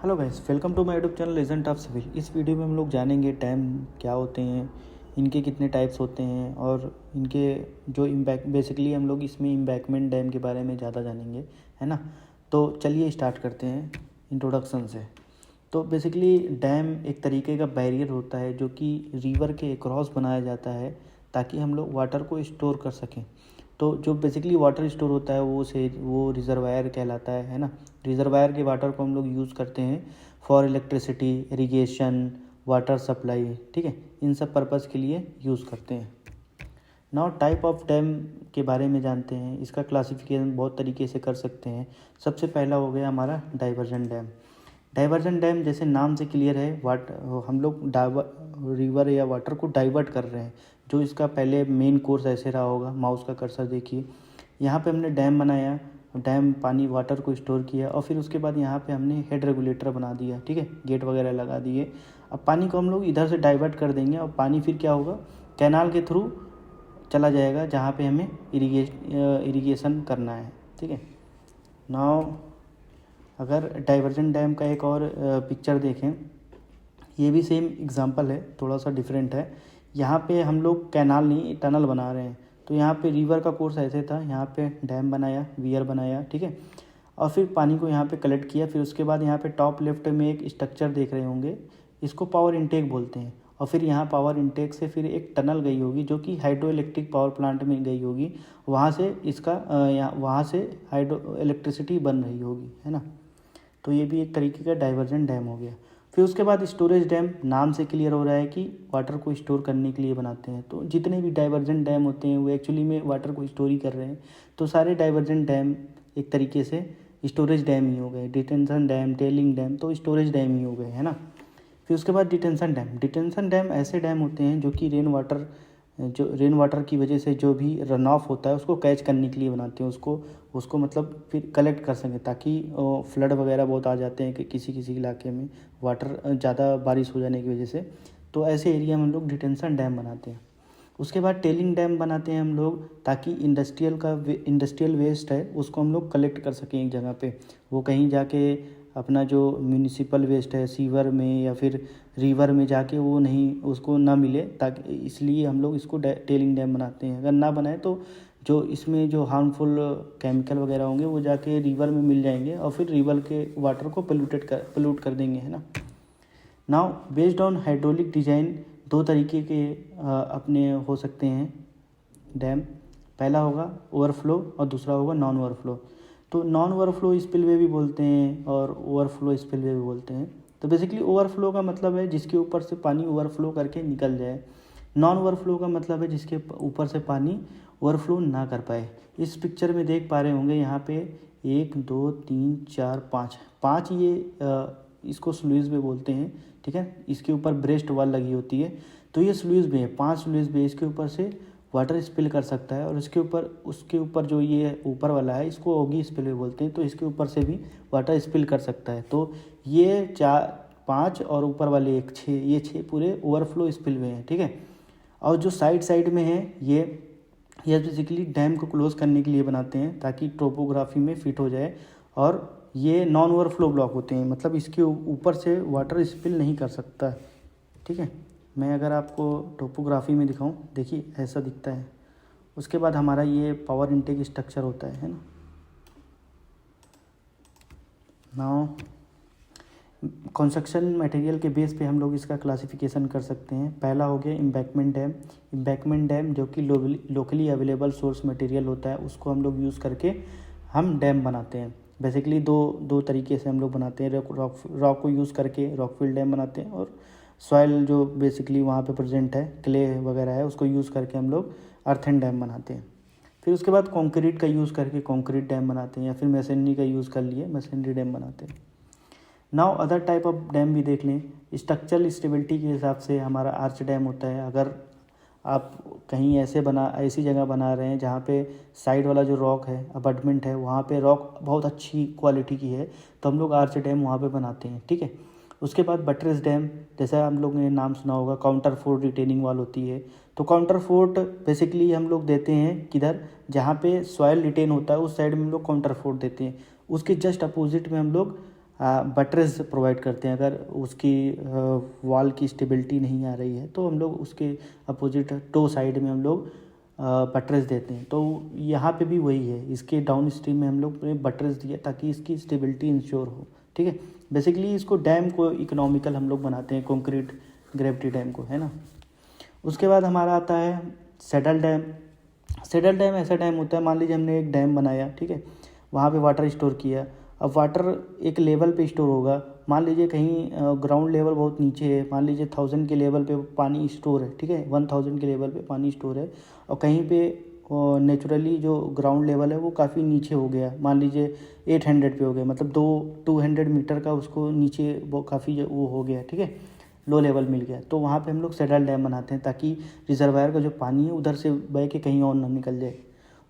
Hello guys, welcome to my YouTube channel legend of civil. इस video में हम लोग जानेंगे डैम क्या होते हैं, इनके कितने टाइप्स होते हैं और इनके जो इम्पैक्ट, बेसिकली हम लोग इसमें इम्बैकमेंट डैम के बारे में ज़्यादा जानेंगे, है ना। तो चलिए स्टार्ट करते हैं इंट्रोडक्शन से। तो बेसिकली डैम एक तरीके का बैरियर होता है जो कि रिवर के अक्रॉस बनाया जाता है ताकि हम लोग वाटर को स्टोर कर सकें। तो जो बेसिकली वाटर स्टोर होता है वो रिजर्वायर कहलाता है ना। रिजर्वायर के वाटर को हम लोग यूज़ करते हैं for electricity, irrigation, water supply, ठीक है, इन सब पर्पज़ के लिए यूज़ करते हैं। नाउ टाइप ऑफ डैम के बारे में जानते हैं। इसका क्लासिफिकेशन बहुत तरीके से कर सकते हैं। सबसे पहला हो गया हमारा डाइवर्जन डैम। डाइवर्जन डैम जैसे नाम से क्लियर है, हम लोग रिवर या वाटर को डाइवर्ट कर रहे हैं। जो इसका पहले मेन कोर्स ऐसे रहा होगा, माउस का कर्सर देखिए, यहाँ पे हमने डैम बनाया, डैम पानी वाटर को स्टोर किया और फिर उसके बाद यहाँ पे हमने हेड रेगुलेटर बना दिया, ठीक है, गेट वगैरह लगा दिए। अब पानी को हम लोग इधर से डाइवर्ट कर देंगे और पानी फिर क्या होगा, कैनाल के थ्रू चला जाएगा जहाँ पे हमें इरिगेशन करना है, ठीक है। नाउ अगर डाइवर्जन डैम का एक और पिक्चर देखें, ये भी सेम एग्जांपल है, थोड़ा सा डिफरेंट है। यहाँ पे हम लोग कैनाल नहीं टनल बना रहे हैं। तो यहाँ पे रिवर का कोर्स ऐसे था, यहाँ पे डैम बनाया, वियर बनाया, ठीक है, और फिर पानी को यहाँ पे कलेक्ट किया। फिर उसके बाद यहाँ पे टॉप लेफ्ट में एक स्ट्रक्चर देख रहे होंगे, इसको पावर इनटेक बोलते हैं। और फिर यहाँ पावर इनटेक से फिर एक टनल गई होगी जो कि हाइड्रो इलेक्ट्रिक पावर प्लांट में गई होगी, वहाँ से इसका वहाँ से हाइड्रो इलेक्ट्रिसिटी बन रही होगी, है ना। तो ये भी एक तरीके का डाइवर्जन डैम हो गया। फिर उसके बाद स्टोरेज डैम, नाम से क्लियर हो रहा है कि वाटर को स्टोर करने के लिए बनाते हैं। तो जितने भी डाइवर्जन डैम होते हैं वो एक्चुअली में वाटर को स्टोर ही कर रहे हैं। तो सारे डाइवर्जन डैम एक तरीके से स्टोरेज डैम ही हो गए। डिटेंशन डैम, टेलिंग डैम तो स्टोरेज डैम ही हो गए, है ना। फिर उसके बाद डिटेंशन डैम। डिटेंशन डैम ऐसे डैम होते हैं जो कि रेन वाटर की वजह से जो भी रन ऑफ होता है उसको कैच करने के लिए बनाते हैं। उसको मतलब फिर कलेक्ट कर सकें, ताकि फ्लड वगैरह बहुत आ जाते हैं कि किसी किसी इलाके में वाटर ज़्यादा बारिश हो जाने की वजह से। तो ऐसे एरिया में हम लोग डिटेंशन डैम बनाते हैं। उसके बाद टेलिंग डैम बनाते हैं हम लोग, ताकि इंडस्ट्रियल वेस्ट है उसको हम लोग कलेक्ट कर सकें एक जगह पे। वो कहीं जाके अपना जो म्यूनिसिपल वेस्ट है सीवर में या फिर रिवर में जाके वो नहीं, उसको ना मिले, ताकि इसलिए हम लोग इसको टेलिंग डैम बनाते हैं। अगर ना बनाए तो जो इसमें जो हार्मफुल केमिकल वगैरह होंगे वो जाके रिवर में मिल जाएंगे और फिर रिवर के वाटर को पोल्यूट कर देंगे, है ना। Now based on hydraulic design दो तरीके के अपने हो सकते हैं डैम। पहला होगा ओवरफ्लो और दूसरा होगा नॉन ओवरफ्लो। तो नॉन ओवरफ्लो स्पिलवे भी बोलते हैं और ओवरफ्लो स्पिलवे भी बोलते हैं। तो बेसिकली ओवरफ्लो का मतलब है जिसके ऊपर से पानी ओवरफ्लो करके निकल जाए। नॉन ओवरफ्लो का मतलब है जिसके ऊपर से पानी ओवरफ्लो ना कर पाए। इस पिक्चर में देख पा रहे होंगे यहाँ पे 1 2 3 4 5 ये इसको स्लूइस बे बोलते हैं, ठीक है। इसके ऊपर ब्रेस्ट वाल लगी होती है। तो ये स्लूइस बे है, 5 स्लूइस बे, इसके ऊपर से वाटर स्पिल कर सकता है। और उसके ऊपर जो ये ऊपर वाला है इसको ओगी स्पिलवे बोलते हैं। तो इसके ऊपर से भी वाटर स्पिल कर सकता है। तो ये 5 और ऊपर वाले एक 6, ये 6 पूरे ओवरफ्लो स्पिलवे हैं, ठीक है। और जो साइड में है ये बेसिकली डैम को क्लोज करने के लिए बनाते हैं ताकि टोपोग्राफी में फिट हो जाए। और ये नॉन ओवरफ्लो ब्लॉक होते हैं, मतलब इसके ऊपर से वाटर स्पिल नहीं कर सकता, ठीक है। मैं अगर आपको टोपोग्राफी में दिखाऊं, देखिए ऐसा दिखता है। उसके बाद हमारा ये पावर इनटेक स्ट्रक्चर होता है ना। नाउ कंस्ट्रक्शन मटेरियल के बेस पे हम लोग इसका क्लासिफिकेशन कर सकते हैं। पहला हो गया एम्बैकमेंट डैम। एम्बैकमेंट डैम जो कि लोकली अवेलेबल सोर्स मटेरियल होता है उसको हम लोग यूज़ करके हम डैम बनाते हैं। बेसिकली दो तरीके से हम लोग बनाते हैं। रॉक को यूज़ करके रॉकफिल डैम बनाते हैं, और सॉइल जो बेसिकली वहाँ पे प्रेजेंट है, क्ले वगैरह है, उसको यूज़ करके हम लोग अर्थन डैम बनाते हैं। फिर उसके बाद कंक्रीट का यूज़ करके कंक्रीट डैम बनाते हैं, या फिर मशीनरी का यूज़ कर लिए मशीनरी डैम बनाते हैं। Now other type of dam भी देख लें। स्ट्रक्चरल स्टेबिलिटी के हिसाब से हमारा आर्च डैम होता है। अगर आप कहीं ऐसी जगह बना रहे हैं जहाँ पे साइड वाला जो रॉक है, अबटमेंट है, वहाँ पे रॉक बहुत अच्छी क्वालिटी की है, तो हम लोग आर्च डैम वहाँ पे बनाते हैं, ठीक है। उसके बाद बटरेस डैम, जैसा हम लोग ने नाम सुना होगा, काउंटर फोर्ट रिटेनिंग वॉल होती है। तो काउंटर फोर्ट बेसिकली हम लोग देते हैं किधर, जहाँ पे सॉयल रिटेन होता है उस साइड में हम लोग काउंटर फोर्ट देते हैं। उसके जस्ट अपोजिट में हम लोग बटरेस प्रोवाइड करते हैं। अगर उसकी वॉल की स्टेबिलिटी नहीं आ रही है तो हम लोग उसके अपोजिट टो साइड में हम लोग बटरेस देते हैं। तो यहाँ पे भी वही है, इसके डाउन स्ट्रीम में हम लोग ने बटरेस दिया ताकि इसकी स्टेबिलिटी इंश्योर हो। ठीक है, बेसिकली इसको डैम को इकोनॉमिकल हम लोग बनाते हैं, कंक्रीट ग्रेविटी डैम को, है ना। उसके बाद हमारा आता है सेटल डैम। सेटल डैम ऐसा डैम होता है, मान लीजिए हमने एक डैम बनाया, ठीक है, वहाँ पे वाटर स्टोर किया। अब वाटर एक लेवल पे स्टोर होगा, मान लीजिए कहीं ग्राउंड लेवल बहुत नीचे है, मान लीजिए 1000 के लेवल पे पानी स्टोर है, ठीक है, 1000 के लेवल पे पानी स्टोर है, और कहीं पे नेचुरली जो ग्राउंड लेवल है वो काफ़ी नीचे हो गया, मान लीजिए 800 पे हो गया, मतलब 200 मीटर का उसको नीचे वो काफ़ी वो हो गया, ठीक है, लो लेवल मिल गया। तो वहाँ पे हम लोग सेटल डैम बनाते हैं ताकि रिजर्वायर का जो पानी है उधर से बह के कहीं और ना निकल जाए।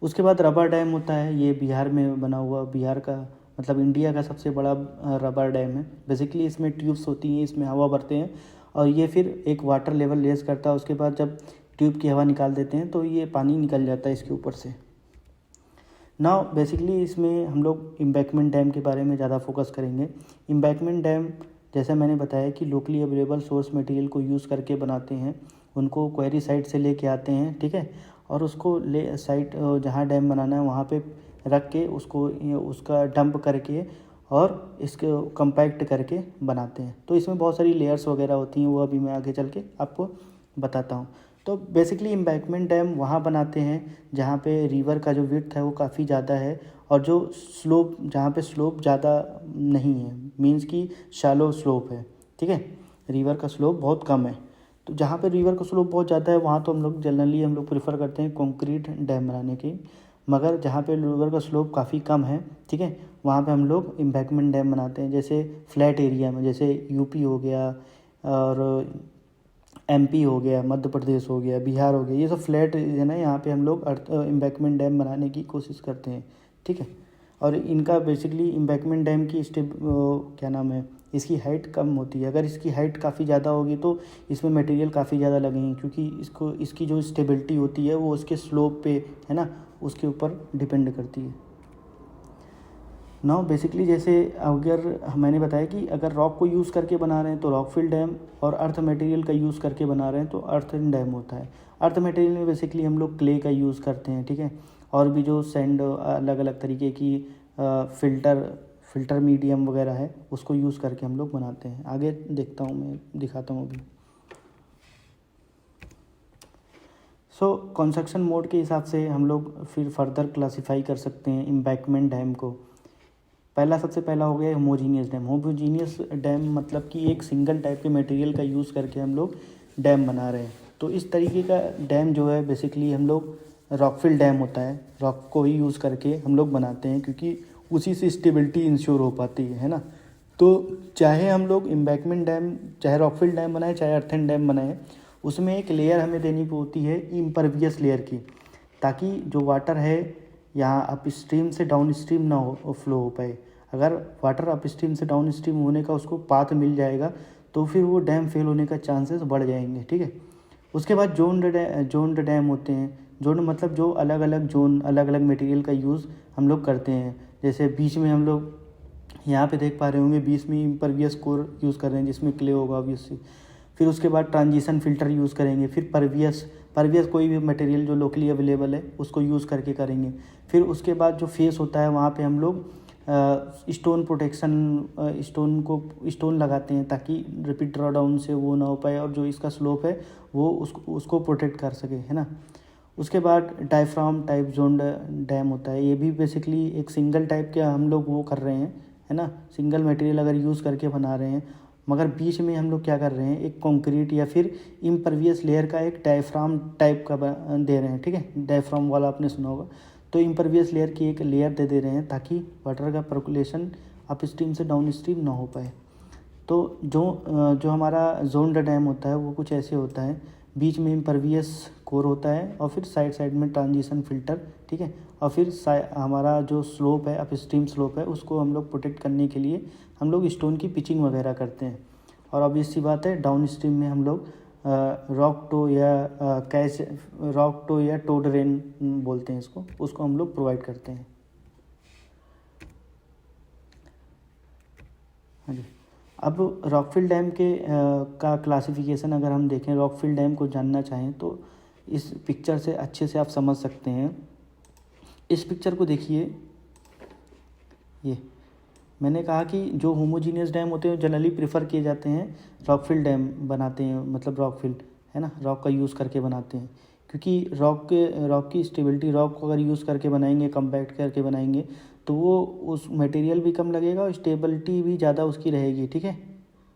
उसके बाद रबर डैम होता है, ये बिहार में बना हुआ, बिहार का मतलब इंडिया का सबसे बड़ा रबर डैम है। बेसिकली इसमें ट्यूब्स होती हैं, इसमें हवा भरते हैं और ये फिर एक वाटर लेवल रेज करता है। उसके बाद जब ट्यूब की हवा निकाल देते हैं तो ये पानी निकल जाता है इसके ऊपर से। नाउ बेसिकली इसमें हम लोग एम्बैंकमेंट डैम के बारे में ज़्यादा फोकस करेंगे। एम्बैंकमेंट डैम जैसा मैंने बताया कि लोकली अवेलेबल सोर्स मटेरियल को यूज़ करके बनाते हैं, उनको क्वेरी साइट से लेके आते हैं, ठीक है, और उसको ले साइट जहाँ डैम बनाना है वहाँ पे रख के उसको उसका डंप करके और इसको कंपैक्ट करके बनाते हैं। तो इसमें बहुत सारी लेयर्स वगैरह होती हैं, वो अभी मैं आगे चल के आपको बताता हूँ। तो बेसिकली एम्बैंकमेंट डैम वहाँ बनाते हैं जहाँ पे रिवर का जो विड्थ है वो काफ़ी ज़्यादा है और जो स्लोप, जहाँ पे स्लोप ज़्यादा नहीं है, मीन्स कि शैलो स्लोप है, ठीक है, रिवर का स्लोप बहुत कम है। तो जहाँ पे रिवर का स्लोप बहुत ज़्यादा है वहाँ तो हम लोग जनरली हम लोग प्रेफर करते हैं कंक्रीट डैम बनाने की। मगर जहाँ पे रिवर का स्लोप काफ़ी कम है, ठीक है, वहाँ पे हम लोग एम्बैंकमेंट डैम बनाते हैं। जैसे फ्लैट एरिया में, जैसे यूपी हो गया और एमपी हो गया, मध्य प्रदेश हो गया, बिहार हो गया, ये सब फ्लैट है ना, यहाँ पे हम लोग एम्बैंकमेंट डैम बनाने की कोशिश करते हैं, ठीक है। और इनका बेसिकली एम्बैंकमेंट डैम की क्या नाम है, इसकी हाइट कम होती है। अगर इसकी हाइट काफ़ी ज़्यादा होगी तो इसमें मटेरियल काफ़ी ज़्यादा लगेंगे, क्योंकि इसकी जो स्टेबिलिटी होती है वो उसके स्लोप पे, है ना, उसके ऊपर डिपेंड करती है। नाउ बेसिकली जैसे अगर मैंने बताया कि अगर रॉक को यूज़ करके बना रहे हैं तो रॉक फिल डैम, और अर्थ मटेरियल का यूज़ करके बना रहे हैं तो अर्थन डैम होता है। अर्थ मटेरियल में बेसिकली हम लोग क्ले का यूज़ करते हैं, ठीक है, और भी जो सैंड अलग अलग तरीके की फिल्टर मीडियम वगैरह है उसको यूज़ करके हम लोग बनाते हैं। आगे देखता हूँ, मैं दिखाता हूँ अभी। सो कंस्ट्रक्शन मोड के हिसाब से हम लोग फिर फर्दर क्लासीफाई कर सकते हैं एम्बैंकमेंट डैम को। सबसे पहला हो गया होमोजीनियस डैम। होमोजीनियस डैम मतलब कि एक सिंगल टाइप के मटेरियल का यूज़ करके हम लोग डैम बना रहे हैं। तो इस तरीके का डैम जो है बेसिकली हम लोग रॉकफिल डैम होता है, रॉक को ही यूज़ करके हम लोग बनाते हैं क्योंकि उसी से स्टेबिलिटी इंश्योर हो पाती है ना। तो चाहे हम लोग एम्बैंकमेंट डैम, चाहे रॉकफिल डैम बनाए, चाहे अर्थन डैम बनाए, उसमें एक लेयर हमें देनी होती है इम्परवियस लेयर की, ताकि जो वाटर है यहाँ अप स्ट्रीम से डाउन स्ट्रीम ना हो फ्लो हो पाए। अगर वाटर अप स्ट्रीम से डाउन स्ट्रीम होने का उसको पाथ मिल जाएगा तो फिर वो डैम फेल होने का चांसेस बढ़ जाएंगे, ठीक है। उसके बाद जोन्ड डैम होते हैं। जोन मतलब जो अलग अलग जोन, अलग अलग मटेरियल का यूज़ हम लोग करते हैं। जैसे बीच में हम लोग यहाँ पे देख पा रहे होंगे, बीच में इम्परवियस कोर यूज़ कर रहे हैं जिसमें क्ले होगा ऑब्वियसली। फिर उसके बाद ट्रांजिशन फ़िल्टर यूज़ करेंगे। फिर परवियस कोई भी मटेरियल जो लोकली अवेलेबल है उसको यूज़ करके करेंगे। फिर उसके बाद जो फेस होता है वहाँ पे हम लोग स्टोन प्रोटेक्शन, स्टोन लगाते हैं ताकि रिपीट ड्रॉ डाउन से वो ना हो पाए और जो इसका स्लोप है वो उसको प्रोटेक्ट कर सके, है ना। उसके बाद डायफ्राम टाइप जोन डैम होता है। ये भी बेसिकली एक सिंगल टाइप के हम लोग वो कर रहे हैं, है ना, सिंगल मटेरियल अगर यूज़ करके बना रहे हैं, मगर बीच में हम लोग क्या कर रहे हैं, एक कंक्रीट या फिर इम्परवियस लेयर का एक डायफ्राम टाइप का दे रहे हैं, ठीक है। डायफ्राम वाला आपने सुना होगा। तो इम्परवियस लेयर की एक लेयर दे रहे हैं ताकि वाटर का पर्कुलेशन अप स्ट्रीम से डाउन स्ट्रीम ना हो पाए। तो जो हमारा जोन्ड डैम होता है वो कुछ ऐसे होता है, बीच में इम्परवियस कोर होता है और फिर साइड साइड में ट्रांजिशन फिल्टर, ठीक है, और फिर हमारा जो स्लोप है, अप स्ट्रीम स्लोप है, उसको हम लोग प्रोटेक्ट करने के लिए हम लोग स्टोन की पिचिंग वगैरह करते हैं। और ऑब्वियस सी बात है डाउन स्ट्रीम में हम लोग रॉक टो या टो ड्रेन बोलते हैं इसको, उसको हम लोग प्रोवाइड करते हैं। हाँ जी। अब रॉकफिल डैम के का क्लासिफिकेशन अगर हम देखें, रॉकफिल डैम को जानना चाहें तो इस पिक्चर से अच्छे से आप समझ सकते हैं। इस पिक्चर को देखिए, ये मैंने कहा कि जो होमोजीनियस डैम होते हैं जनरली प्रेफर किए जाते हैं, रॉकफिल डैम बनाते हैं, मतलब रॉकफिल है ना, रॉक का यूज़ करके बनाते हैं, क्योंकि रॉक की स्टेबिलिटी, रॉक को अगर यूज़ करके बनाएंगे, कम्पैक्ट करके बनाएंगे तो वो उस मटेरियल भी कम लगेगा और स्टेबिलिटी भी ज़्यादा उसकी रहेगी, ठीक है।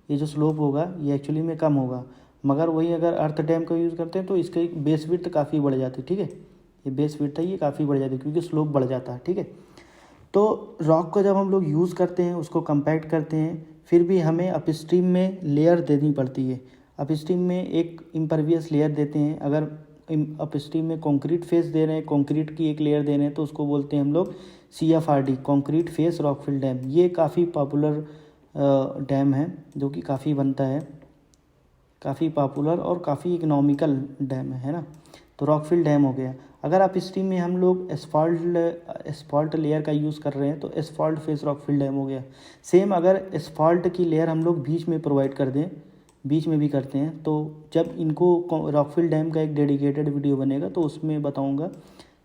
ये जो स्लोप होगा ये एक्चुअली में कम होगा, मगर वही अगर अर्थ डैम का यूज़ करते हैं तो इसकी बेस विड्थ काफ़ी बढ़ जाती है, ठीक है। ये बेस विड्थ है, ये काफ़ी बढ़ जाती है क्योंकि स्लोप बढ़ जाता है, ठीक है। तो रॉक को जब हम लोग यूज़ करते हैं, उसको कम्पैक्ट करते हैं, फिर भी हमें अपस्ट्रीम में लेयर देनी पड़ती है। अपस्ट्रीम में एक इम्परवियस लेयर देते हैं। अगर अपस्ट्रीम में कंक्रीट फेस दे रहे हैं, कंक्रीट की एक लेयर दे रहे हैं, तो उसको बोलते हैं हम लोग CFRD, concrete face rockfill dam. ये काफ़ी पॉपुलर डैम है, जो कि काफ़ी बनता है, काफ़ी पॉपुलर और काफ़ी इकोनॉमिकल डैम है ना। तो रॉकफिल डैम हो गया। अगर आप स्ट्रीम में हम लोग एस्फॉल्ट लेयर का यूज़ कर रहे हैं तो एस्फॉल्ट फेस रॉकफिल डैम हो गया। सेम अगर एस्फॉल्ट की लेयर हम लोग बीच में प्रोवाइड कर दें, बीच में भी करते हैं, तो जब इनको रॉकफिल डैम का एक डेडिकेटेड वीडियो बनेगा तो उसमें बताऊंगा।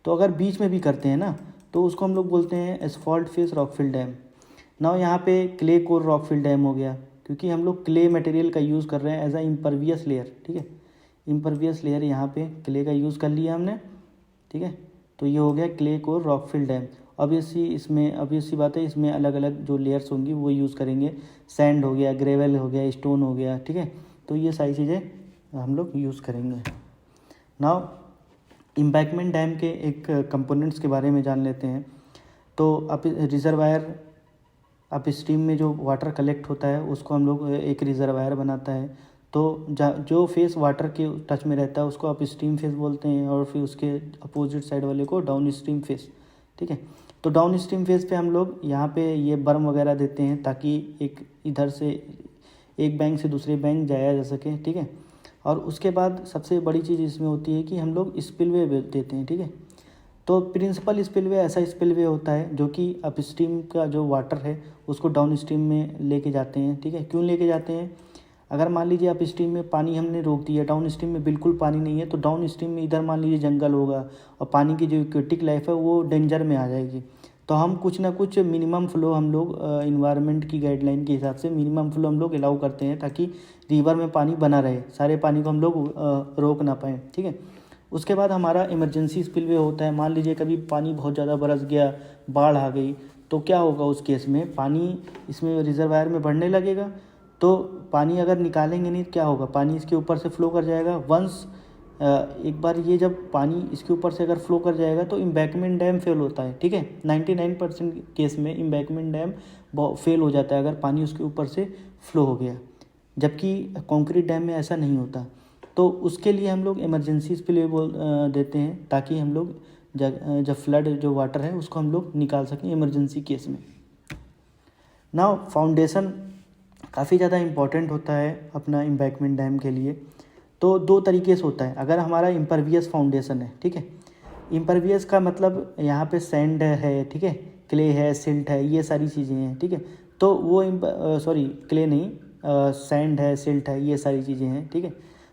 तो अगर बीच में भी करते हैं ना तो उसको हम लोग बोलते हैं एस्फॉल्ट फेस रॉकफिल डैम। ना यहाँ पे क्ले कोर रॉकफिल डैम हो गया, क्योंकि हम लोग क्ले मटेरियल का यूज़ कर रहे हैं एज अ इम्परवियस लेयर, ठीक है। इम्परवियस लेयर यहाँ पे क्ले का यूज़ कर लिया हमने, ठीक है। तो ये हो गया clay core rockfill dam. Obviously बात है, इसमें अलग अलग जो लेयर्स होंगी वो यूज़ करेंगे। सैंड हो गया, ग्रेवल हो गया, स्टोन हो गया, ठीक है। तो ये सारी चीज़ें हम लोग यूज़ करेंगे। नाउ इम्बैंकमेंट डैम के एक कंपोनेंट्स के बारे में जान लेते हैं। तो अब रिजर्वायर, अपस्ट्रीम में जो वाटर कलेक्ट होता है उसको हम लोग एक रिजर्वायर बनाता है। तो जो फेस वाटर के टच में रहता है उसको अपस्ट्रीम फेस बोलते हैं, और फिर उसके अपोजिट साइड वाले को डाउन स्ट्रीम फेस, ठीक है। तो डाउन स्ट्रीम फेस पे हम लोग यहाँ पे ये बर्म वगैरह देते हैं ताकि एक इधर से एक बैंक से दूसरे बैंक जाया जा सके, ठीक है। और उसके बाद सबसे बड़ी चीज़ इसमें होती है कि हम लोग स्पिलवे देते हैं, ठीक है। तो प्रिंसिपल स्पिलवे ऐसा स्पिलवे होता है जो कि अपस्ट्रीम का जो वाटर है उसको डाउन स्ट्रीम में लेके जाते हैं, ठीक है। क्यों लेके जाते हैं? अगर मान लीजिए अपस्ट्रीम में पानी हमने रोक दिया, डाउन स्ट्रीम में बिल्कुल पानी नहीं है, तो डाउन स्ट्रीम में इधर मान लीजिए जंगल होगा और पानी की जो एक्वेटिक लाइफ है वो डेंजर में आ जाएगी। तो हम कुछ ना कुछ मिनिमम फ्लो हम लोग इन्वायरमेंट की गाइडलाइन के हिसाब से मिनिमम फ्लो हम लोग अलाउ करते हैं ताकि रिवर में पानी बना रहे, सारे पानी को हम लोग रोक ना पाएँ, ठीक है। उसके बाद हमारा इमरजेंसी स्पिलवे होता है। मान लीजिए कभी पानी बहुत ज़्यादा बरस गया, बाढ़ आ गई, तो क्या होगा उस केस में? पानी इसमें रिजर्वायर में बढ़ने लगेगा, तो पानी अगर निकालेंगे नहीं क्या होगा? पानी इसके ऊपर से फ्लो कर जाएगा। एक बार ये जब पानी इसके ऊपर से अगर फ्लो कर जाएगा तो इम्बैंकमेंट डैम फेल होता है, ठीक है। 99% केस में इम्बैंकमेंट डैम फेल हो जाता है अगर पानी उसके ऊपर से फ्लो हो गया, जबकि कंक्रीट डैम में ऐसा नहीं होता। तो उसके लिए हम लोग इमरजेंसी स्पिलवे देते हैं ताकि हम लोग जब फ्लड जो वाटर है उसको हम लोग निकाल सकें इमरजेंसी केस में। नाउ फाउंडेशन काफ़ी ज़्यादा इम्पॉर्टेंट होता है अपना इम्बैंकमेंट डैम के लिए। तो दो तरीके से होता है। अगर हमारा इम्परवियस फाउंडेशन है, ठीक है, इम्परवियस का मतलब यहाँ पे सैंड है, ठीक है, क्ले है, सिल्ट है, ये सारी चीज़ें हैं, ठीक है। तो वो क्ले नहीं, सैंड है, सिल्ट है, ये सारी चीज़ें हैं, ठीक है।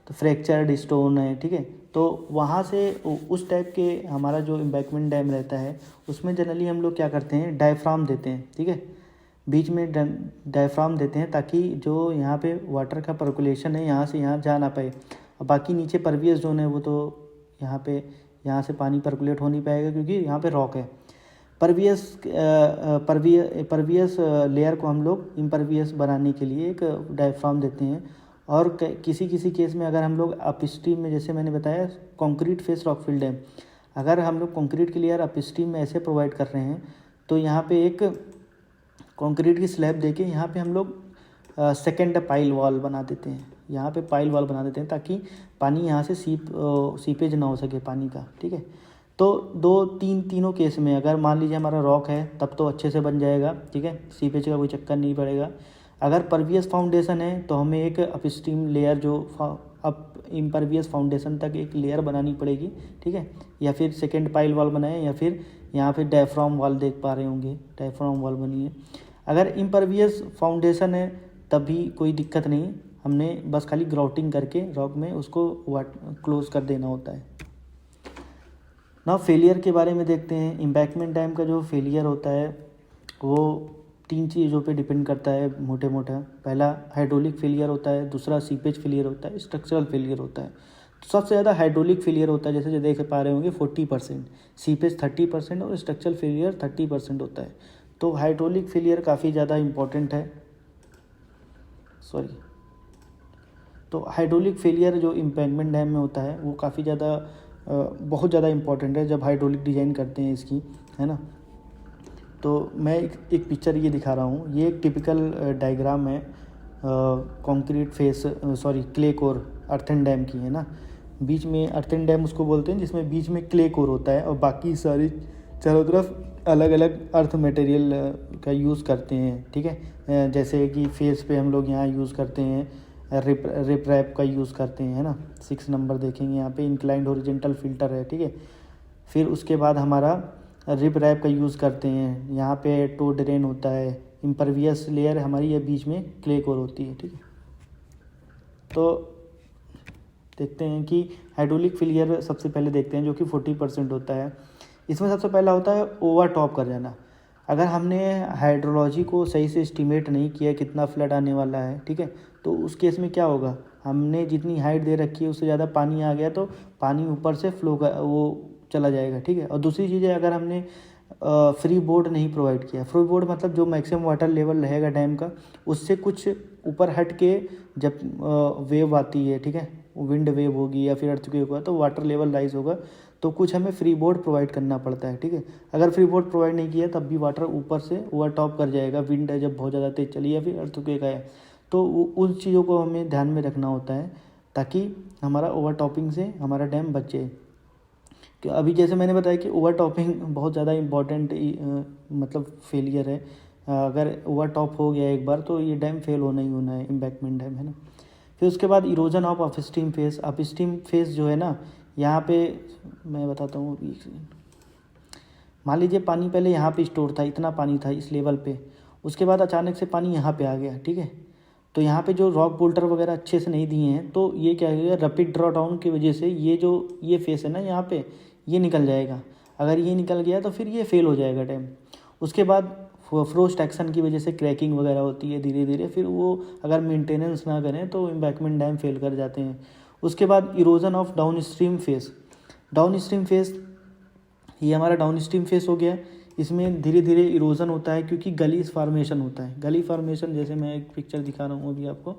तो फ्रैक्चर्ड स्टोन है, ठीक है। तो वहाँ से उस टाइप के हमारा जो इम्बैंकमेंट डैम रहता है उसमें जनरली हम लोग क्या करते हैं, डायफ्राम देते हैं, ठीक है। बीच में डायफ्राम देते हैं ताकि जो यहाँ पे वाटर का पर्कुलेशन है यहाँ से यहाँ जा ना पाए, और बाकी नीचे परवियस जोन है वो तो यहाँ से पानी पर्कुलेट हो नहीं पाएगा क्योंकि यहाँ पे रॉक है। परवियस लेयर को हम लोग इम्परवियस बनाने के लिए एक डायफ्राम देते हैं। और किसी किसी केस में अगर हम लोग अपस्ट्रीम में, जैसे मैंने बताया कंक्रीट फेस रॉकफिल डैम, अगर हम लोग कंक्रीट की लेयर अपस्ट्रीम में ऐसे प्रोवाइड कर रहे हैं तो यहाँ पे एक कंक्रीट की स्लैब देके यहाँ पे हम लोग सेकेंड पाइल वॉल बना देते हैं, यहाँ पे पाइल वॉल बना देते हैं ताकि पानी यहाँ से सीपेज ना हो सके पानी का, ठीक है। तो तीनों केस में अगर मान लीजिए हमारा रॉक है तब तो अच्छे से बन जाएगा, ठीक है, सीपेज का कोई चक्कर नहीं पड़ेगा। अगर परवियस फाउंडेशन है तो हमें एक अपस्ट्रीम लेयर जो इम्परवियस फाउंडेशन तक एक लेयर बनानी पड़ेगी, ठीक है। या फिर सेकेंड पाइल वॉल बनाए, या फिर यहाँ पे डायफ्राम वॉल देख पा रहे होंगे, डायफ्राम वॉल बनी है। अगर इम्परवियस फाउंडेशन है तब भी कोई दिक्कत नहीं, हमने बस खाली ग्राउटिंग करके रॉक में उसको क्लोज कर देना होता है। ना फेलियर के बारे में देखते हैं। एम्बैंकमेंट डैम का जो फेलियर होता है वो 3 चीज़ों पे डिपेंड करता है मोटे मोटा। पहला हाइड्रोलिक फेलियर होता है, दूसरा सीपेज फेलियर होता है, स्ट्रक्चरल फेलियर होता है। तो सबसे ज़्यादा हाइड्रोलिक फेलियर होता है, जैसे जो देख पा रहे होंगे 40%, सीपेज 30% और स्ट्रक्चरल फेलियर 30% होता है। तो हाइड्रोलिक फेलियर काफ़ी ज़्यादा इम्पॉर्टेंट है। तो हाइड्रोलिक फेलियर जो एम्बैंकमेंट डैम में होता है वो काफ़ी ज़्यादा बहुत ज़्यादा इम्पॉर्टेंट है जब हाइड्रोलिक डिज़ाइन करते हैं इसकी, है ना। तो मैं एक पिक्चर ये दिखा रहा हूँ, ये एक टिपिकल डायग्राम है concrete face clay core earthen dam की, है ना। बीच में अर्थन डैम उसको बोलते हैं जिसमें बीच में क्ले कोर होता है और बाकी सारी चारों तरफ अलग अलग अर्थ मटेरियल का यूज़ करते हैं, ठीक है। जैसे कि फेस पे हम लोग यहाँ यूज़ करते हैं रिप रैप का यूज़ करते हैं, है ना। 6 नंबर देखेंगे यहाँ पे इंक्लाइंड हॉरिजॉन्टल फिल्टर है, ठीक है। फिर उसके बाद हमारा रिप रैप का यूज़ करते हैं, यहाँ पे टो ड्रेन होता है, इम्परवियस लेयर हमारी ये बीच में क्ले कोर होती है, ठीक है। तो देखते हैं कि हाइड्रोलिक फेलियर सबसे पहले देखते हैं जो कि 40% होता है। इसमें सबसे पहला होता है ओवर टॉप कर जाना। अगर हमने हाइड्रोलॉजी को सही से एस्टिमेट नहीं किया कितना फ्लड आने वाला है, ठीक है, तो उस केस में क्या होगा, हमने जितनी हाइट दे रखी है उससे ज़्यादा पानी आ गया तो पानी ऊपर से फ्लो का वो चला जाएगा, ठीक है। और दूसरी चीज़ है, अगर हमने फ्री बोर्ड नहीं प्रोवाइड किया, फ्री बोर्ड मतलब जो मैक्सिमम वाटर लेवल रहेगा डैम का उससे कुछ ऊपर हट के जब वेव आती है, ठीक है, विंड वेव होगी या फिर अर्थक्वेक होगा तो वाटर लेवल राइज होगा, तो कुछ हमें फ्री बोर्ड प्रोवाइड करना पड़ता है, ठीक है। अगर फ्री बोर्ड प्रोवाइड नहीं किया तब भी वाटर ऊपर से ओवर टॉप कर जाएगा, विंड है जब बहुत ज़्यादा तेज चली या फिर अर्थक्वेक आया, तो उन चीज़ों को हमें ध्यान में रखना होता है ताकि हमारा ओवर टॉपिंग से हमारा डैम बचे। कि अभी जैसे मैंने बताया कि ओवर टॉपिंग बहुत ज़्यादा इम्पॉर्टेंट मतलब फेलियर है। अगर ओवर टॉप हो गया एक बार तो ये डैम फेल होना ही होना है, एम्बैंकमेंट डैम, है ना। फिर उसके बाद erosion of upstream face. Upstream face जो है ना, यहाँ पे मैं बताता हूँ, मान लीजिए पानी पहले यहाँ पे स्टोर था, इतना पानी था इस लेवल पे, उसके बाद अचानक से पानी यहाँ पे आ गया, ठीक है। तो यहाँ पे जो रॉक बोल्टर वगैरह अच्छे से नहीं दिए हैं तो ये क्या है, रैपिड ड्रॉ डाउन की वजह से ये फेस है ना यहाँ पे ये निकल जाएगा। अगर ये निकल गया तो फिर ये फेल हो जाएगा डैम। उसके बाद फ्रोस्ट एक्शन की वजह से क्रैकिंग वगैरह होती है धीरे धीरे, फिर वो अगर मेंटेनेंस ना करें तो एम्बैंकमेंट डैम फेल कर जाते हैं। उसके बाद erosion of down stream face. Down stream face, ये हमारा डाउन स्ट्रीम फेस हो गया। इसमें धीरे धीरे इरोजन होता है क्योंकि गलीज फार्मेशन होता है। गली फार्मेशन जैसे मैं एक पिक्चर दिखा रहा हूँ अभी आपको,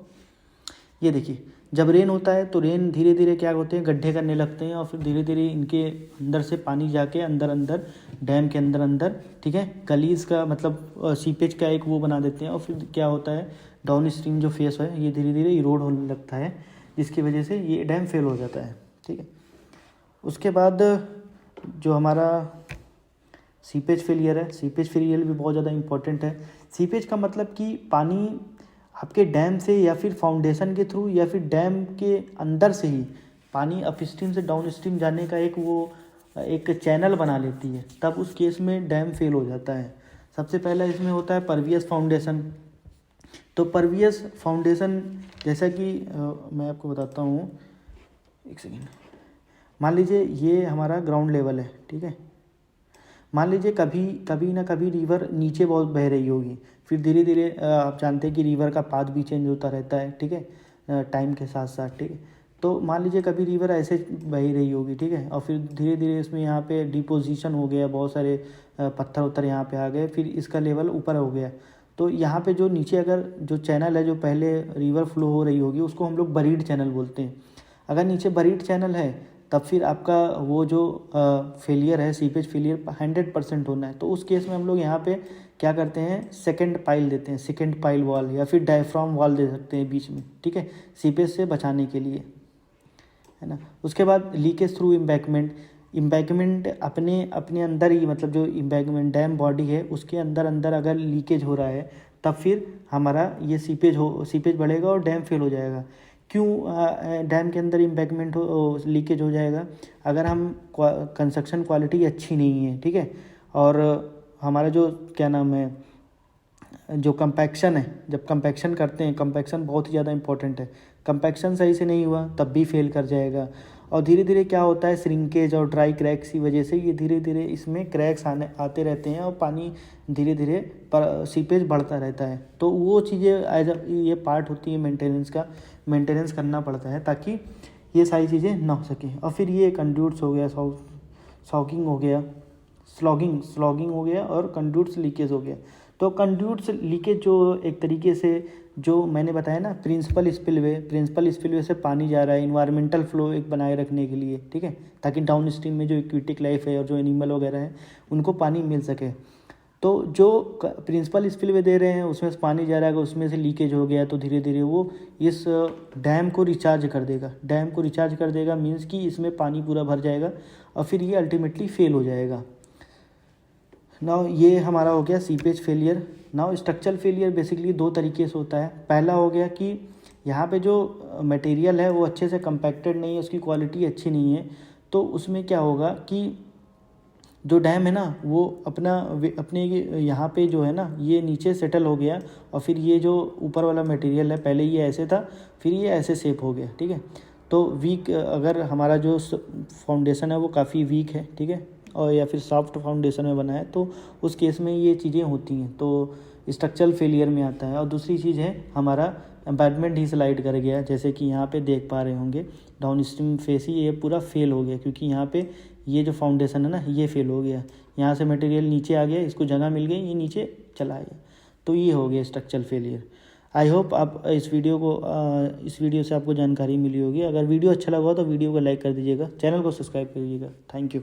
ये देखिए, जब रेन होता है तो रेन धीरे धीरे क्या होते हैं, गड्ढे करने लगते हैं और फिर धीरे धीरे इनके अंदर से पानी जाके अंदर अंदर डैम के अंदर अंदर, ठीक है, गलीज का मतलब सीपेज का एक वो बना देते हैं और फिर क्या होता है, डाउन स्ट्रीम जो फेस है ये धीरे धीरे इरोड होने लगता है, जिसकी वजह से ये डैम फेल हो जाता है, ठीक है। उसके बाद जो हमारा सीपेज फेलियर है, सीपेज फेलियर भी बहुत ज़्यादा इंपॉर्टेंट है। सीपेज का मतलब कि पानी आपके डैम से या फिर फाउंडेशन के थ्रू या फिर डैम के अंदर से ही पानी अपस्ट्रीम से डाउन स्ट्रीम जाने का एक चैनल बना लेती है, तब उस केस में डैम फेल हो जाता है। सबसे पहला इसमें होता है परवियस फाउंडेशन। तो परवियस फाउंडेशन जैसा कि मैं आपको बताता हूँ, एक सेकेंड। मान लीजिए ये हमारा ग्राउंड लेवल है, ठीक है। मान लीजिए कभी ना कभी रिवर नीचे बहुत बह रही होगी, फिर धीरे धीरे आप जानते हैं कि रिवर का पाथ भी चेंज होता रहता है, ठीक है, टाइम के साथ साथ, ठीक है। तो मान लीजिए कभी रिवर ऐसे बह रही होगी, ठीक है, और फिर धीरे धीरे इसमें यहाँ पे डिपोजिशन हो गया, बहुत सारे पत्थर उत्थर यहाँ पे आ गए, फिर इसका लेवल ऊपर हो गया। तो यहाँ पे जो नीचे अगर जो चैनल है जो पहले रिवर फ्लो हो रही होगी उसको हम लोग बरीड चैनल बोलते हैं। अगर नीचे बरीड चैनल है तब फिर आपका वो जो फेलियर है, सीपेज फेलियर 100% होना है। तो उस केस में हम लोग यहाँ पे क्या करते हैं, सेकंड पाइल देते हैं, सेकंड पाइल वॉल या फिर डायफ्राम वॉल दे सकते हैं बीच में, ठीक है, सीपेज से बचाने के लिए, है ना। उसके बाद लीकेज थ्रू इम्बैंकमेंट अपने अंदर ही, मतलब जो इम्बैंकमेंट डैम बॉडी है उसके अंदर अंदर अगर लीकेज हो रहा है तब फिर हमारा ये सीपेज बढ़ेगा और डैम फेल हो जाएगा। क्यों डैम के अंदर इम्बैंकमेंट लीकेज हो जाएगा, अगर हम कंस्ट्रक्शन क्वालिटी अच्छी नहीं है, ठीक है, और हमारा जो क्या नाम है जो कंपैक्शन है, जब कंपैक्शन करते हैं, कंपैक्शन बहुत ही ज़्यादा इंपॉर्टेंट है। कंपैक्शन सही से नहीं हुआ तब भी फेल कर जाएगा। और धीरे धीरे क्या होता है, श्रिंकेज और ड्राई क्रैक्स की वजह से ये धीरे धीरे इसमें क्रैक्स आते रहते हैं और पानी धीरे धीरे सीपेज बढ़ता रहता है। तो वो चीज़ें ये पार्ट होती है मेंटेनेंस का, मेंटेनेंस करना पड़ता है ताकि ये सारी चीज़ें ना हो सकें। और फिर ये कंड्यूट्स हो गया, सॉगिंग हो गया, स्लॉगिंग हो गया और कंड्यूट्स लीकेज हो गया। तो कंड्यूट्स लीकेज जो एक तरीके से जो मैंने बताया ना, प्रिंसिपल स्पिलवे से पानी जा रहा है इन्वायरमेंटल फ्लो एक बनाए रखने के लिए, ठीक है, ताकि डाउन स्ट्रीम में जो एक्वेटिक लाइफ है और जो एनिमल वगैरह है उनको पानी मिल सके। तो जो प्रिंसिपल स्पिलवे दे रहे हैं उसमें से पानी जा रहा है, उसमें से लीकेज हो गया तो धीरे धीरे वो इस डैम को रिचार्ज कर देगा। मीन्स कि इसमें पानी पूरा भर जाएगा और फिर ये अल्टीमेटली फेल हो जाएगा। नाउ ये हमारा हो गया seepage failure. Now structural failure basically दो तरीके से होता है। पहला हो गया कि यहाँ पे जो मटेरियल है वो अच्छे से कंपैक्टेड नहीं है, उसकी क्वालिटी अच्छी नहीं है। तो उसमें क्या होगा कि जो डैम है ना वो अपने यहाँ पे जो है ना ये नीचे सेटल हो गया और फिर ये जो ऊपर वाला मटेरियल है पहले ये ऐसे था, फिर ये ऐसे शेप हो गया, ठीक है। तो वीक, अगर हमारा जो फाउंडेशन है वो काफ़ी वीक है, ठीक है, और या फिर सॉफ्ट फाउंडेशन में बना है तो उस केस में ये चीज़ें होती हैं, तो स्ट्रक्चरल फेलियर में आता है। और दूसरी चीज़ है हमारा एम्बैडमेंट ही स्लाइड कर गया, जैसे कि यहाँ पे देख पा रहे होंगे डाउन स्ट्रीम फेस ही ये पूरा फेल हो गया क्योंकि यहाँ पे ये जो फाउंडेशन है ना ये फेल हो गया। यहाँ से मटेरियल नीचे आ गया, इसको जगह मिल गई, ये नीचे चला गया, तो ये हो गया स्ट्रक्चरल फेलियर। आई होप आप इस वीडियो से आपको जानकारी मिली होगी। अगर वीडियो अच्छा लगा हो तो वीडियो को लाइक कर दीजिएगा, चैनल को सब्सक्राइब करिएगा। Thank you.